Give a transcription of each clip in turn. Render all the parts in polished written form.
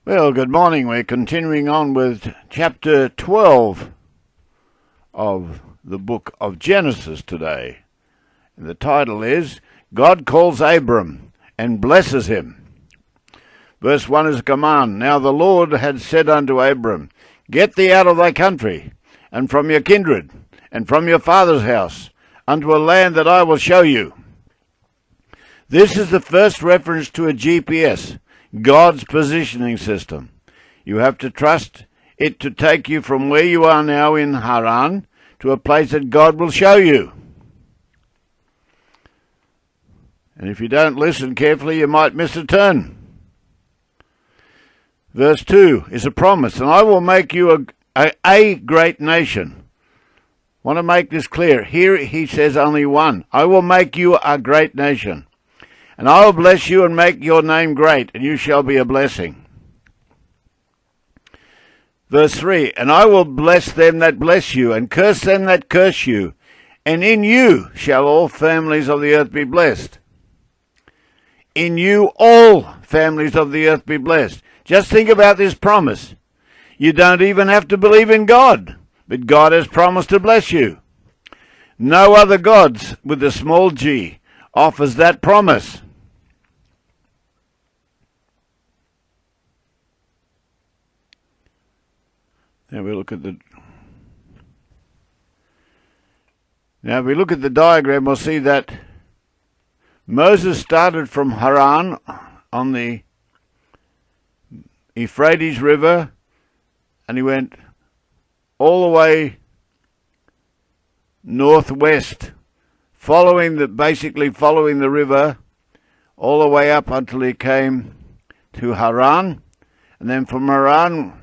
Well, good morning. We're continuing on with chapter 12 of the book of Genesis today. The title is, God Calls Abram and Blesses Him. Verse 1 is a command. Now the Lord had said unto Abram, Get thee out of thy country, and from your kindred, and from your father's house, unto a land that I will show you. This is the first reference to a GPS, God's positioning system. You have to trust it to take you from where you are now in Haran to a place that God will show you. And if you don't listen carefully, you might miss a turn. Verse 2 is a promise, and I will make you a great nation. I want to make this clear. Here he says only one. I will make you a great nation. And I will bless you and make your name great, and you shall be a blessing. Verse 3, and I will bless them that bless you, and curse them that curse you, and in you shall all families of the earth be blessed. In you all families of the earth be blessed. Just think about this promise. You don't even have to believe in God, but God has promised to bless you. No other gods with a small g offers that promise. Now we look at the diagram, we'll see that Moses started from Haran on the Euphrates River, and he went all the way northwest, following the river all the way up until he came to Haran, and then from Haran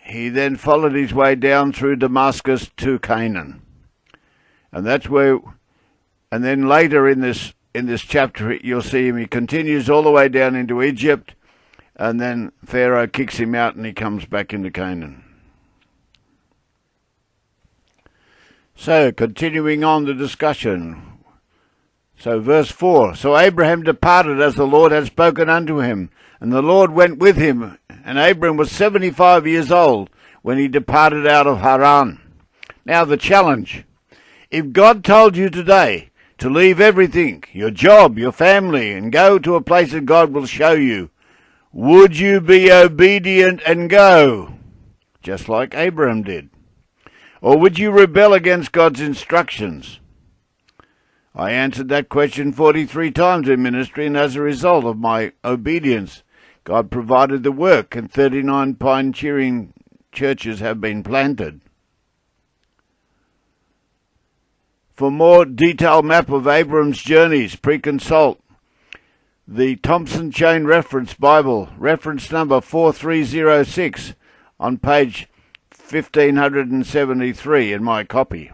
he then followed his way down through Damascus to Canaan. And that's where, and then later in this chapter you'll see him, he continues all the way down into Egypt, and then Pharaoh kicks him out and he comes back into Canaan. So, continuing on the discussion. So, verse 4, So Abraham departed as the Lord had spoken unto him, and the Lord went with him, and Abram was 75 years old when he departed out of Haran. Now the challenge. If God told you today to leave everything, your job, your family, and go to a place that God will show you, would you be obedient and go, just like Abram did? Or would you rebel against God's instructions? I answered that question 43 times in ministry, and as a result of my obedience, God provided the work, and 39 pine-cheering churches have been planted. For more detailed map of Abram's journeys, pre-consult the Thompson Chain Reference Bible, reference number 4306, on page 1573 in my copy.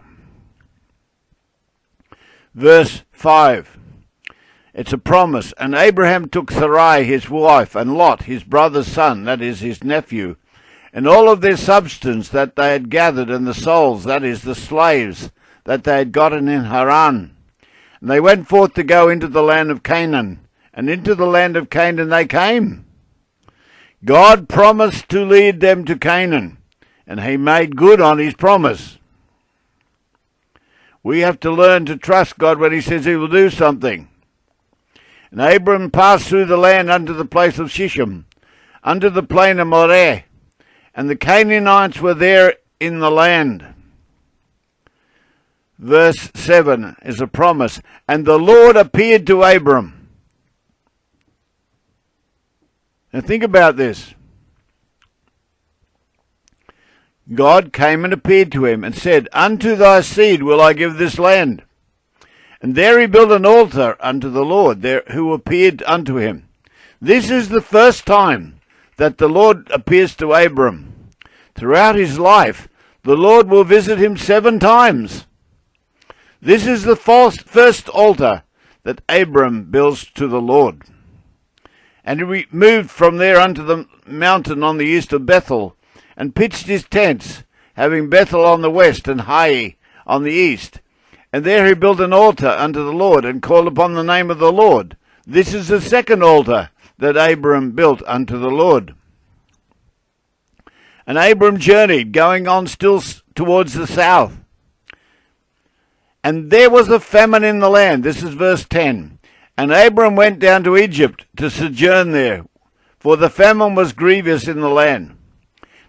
Verse 5. It's a promise. And Abraham took Sarai his wife, and Lot his brother's son, that is his nephew, and all of their substance that they had gathered, and the souls, that is the slaves, that they had gotten in Haran. And they went forth to go into the land of Canaan, and into the land of Canaan they came. God promised to lead them to Canaan, and he made good on his promise. We have to learn to trust God when he says he will do something. And Abram passed through the land unto the place of Shechem, unto the plain of Moreh, and the Canaanites were there in the land. Verse 7 is a promise. And the Lord appeared to Abram. Now think about this. God came and appeared to him and said, Unto thy seed will I give this land. And there he built an altar unto the Lord, there who appeared unto him. This is the first time that the Lord appears to Abram. Throughout his life, the Lord will visit him 7 times. This is the first altar that Abram builds to the Lord. And he moved from there unto the mountain on the east of Bethel, and pitched his tents, having Bethel on the west and Hai on the east. And there he built an altar unto the Lord, and called upon the name of the Lord. This is the second altar that Abram built unto the Lord. And Abram journeyed, going on still towards the south. And there was a famine in the land. This is verse 10. And Abram went down to Egypt to sojourn there, for the famine was grievous in the land.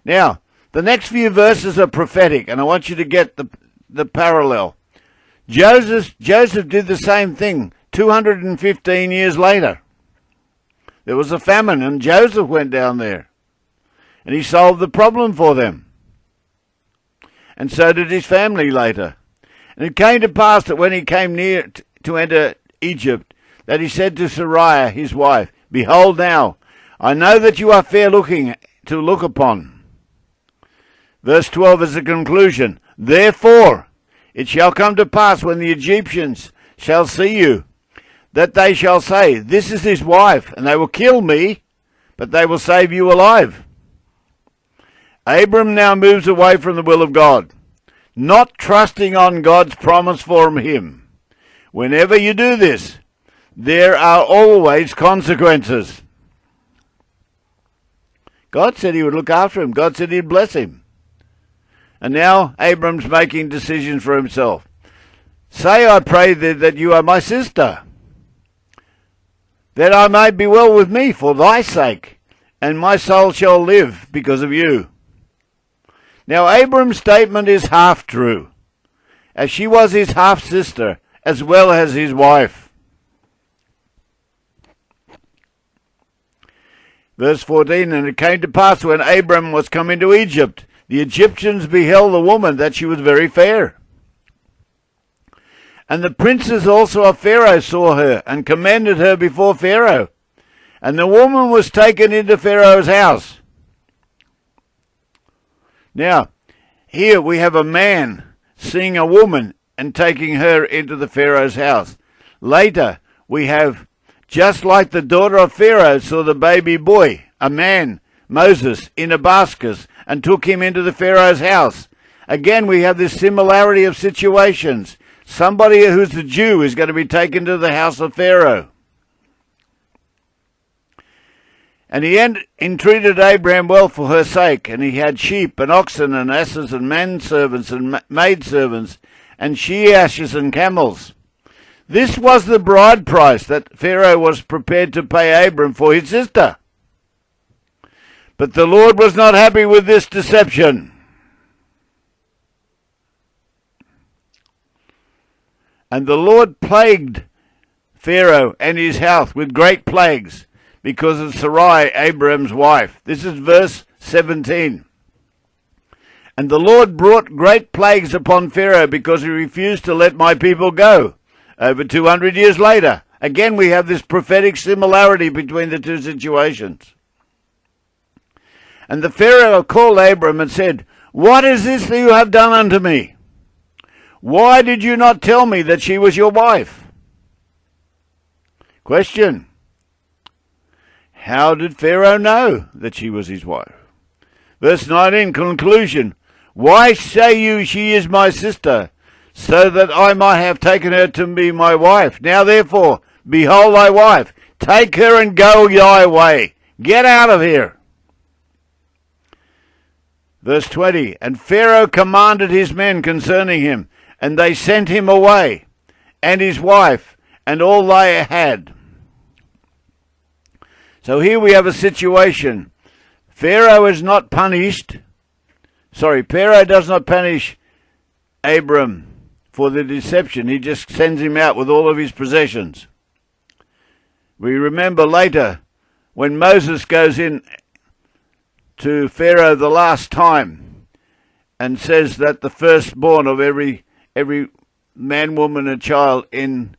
Now, the next few verses are prophetic, and I want you to get the parallel. Joseph did the same thing 215 years later. There was a famine, and Joseph went down there, and he solved the problem for them. And so did his family later. And it came to pass that when he came near to enter Egypt, that he said to Sarai, his wife, Behold now, I know that you are fair looking to look upon. Verse 12 is the conclusion. Therefore, it shall come to pass when the Egyptians shall see you, that they shall say, This is his wife, and they will kill me, but they will save you alive. Abram now moves away from the will of God, not trusting on God's promise for him. Whenever you do this, there are always consequences. God said he would look after him. God said he'd bless him. And now Abram's making decisions for himself. Say, I pray that you are my sister, that I may be well with me for thy sake, and my soul shall live because of you. Now Abram's statement is half true, as she was his half-sister as well as his wife. Verse 14, And it came to pass when Abram was come into Egypt, the Egyptians beheld the woman that she was very fair. And the princes also of Pharaoh saw her, and commended her before Pharaoh. And the woman was taken into Pharaoh's house. Now, here we have a man seeing a woman and taking her into the Pharaoh's house. Later, we have, just like the daughter of Pharaoh saw the baby boy, a man, Moses, in a basket, and took him into the Pharaoh's house. Again, we have this similarity of situations. Somebody who's a Jew is going to be taken to the house of Pharaoh. And he entreated Abraham well for her sake, and he had sheep and oxen and asses and manservants and maidservants and she-asses and camels. This was the bride price that Pharaoh was prepared to pay Abram for his sister. But the Lord was not happy with this deception. And the Lord plagued Pharaoh and his house with great plagues because of Sarai, Abram's wife. This is verse 17. And the Lord brought great plagues upon Pharaoh because he refused to let my people go. Over 200 years later, again we have this prophetic similarity between the two situations. And the Pharaoh called Abram and said, What is this that you have done unto me? Why did you not tell me that she was your wife? Question. How did Pharaoh know that she was his wife? Verse 19, conclusion. Why say you she is my sister, so that I might have taken her to be my wife? Now therefore, behold thy wife. Take her and go thy way. Get out of here. Verse 20, And Pharaoh commanded his men concerning him, and they sent him away, and his wife, and all they had. So here we have a situation. Pharaoh is not punished. Pharaoh does not punish Abram for the deception. He just sends him out with all of his possessions. We remember later when Moses goes in to Pharaoh the last time and says that the firstborn of every man, woman, and child in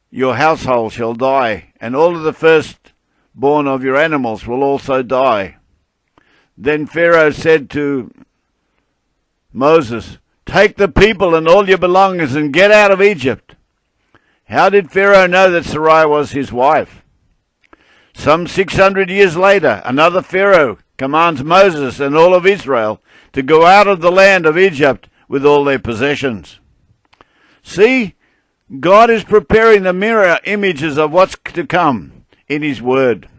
your household shall die, and all of the firstborn of your animals will also die. Then Pharaoh said to Moses, Take the people and all your belongings and get out of Egypt. How did Pharaoh know that Sarai was his wife? Some 600 years later, another Pharaoh commands Moses and all of Israel to go out of the land of Egypt with all their possessions. See, God is preparing the mirror images of what's to come in his word.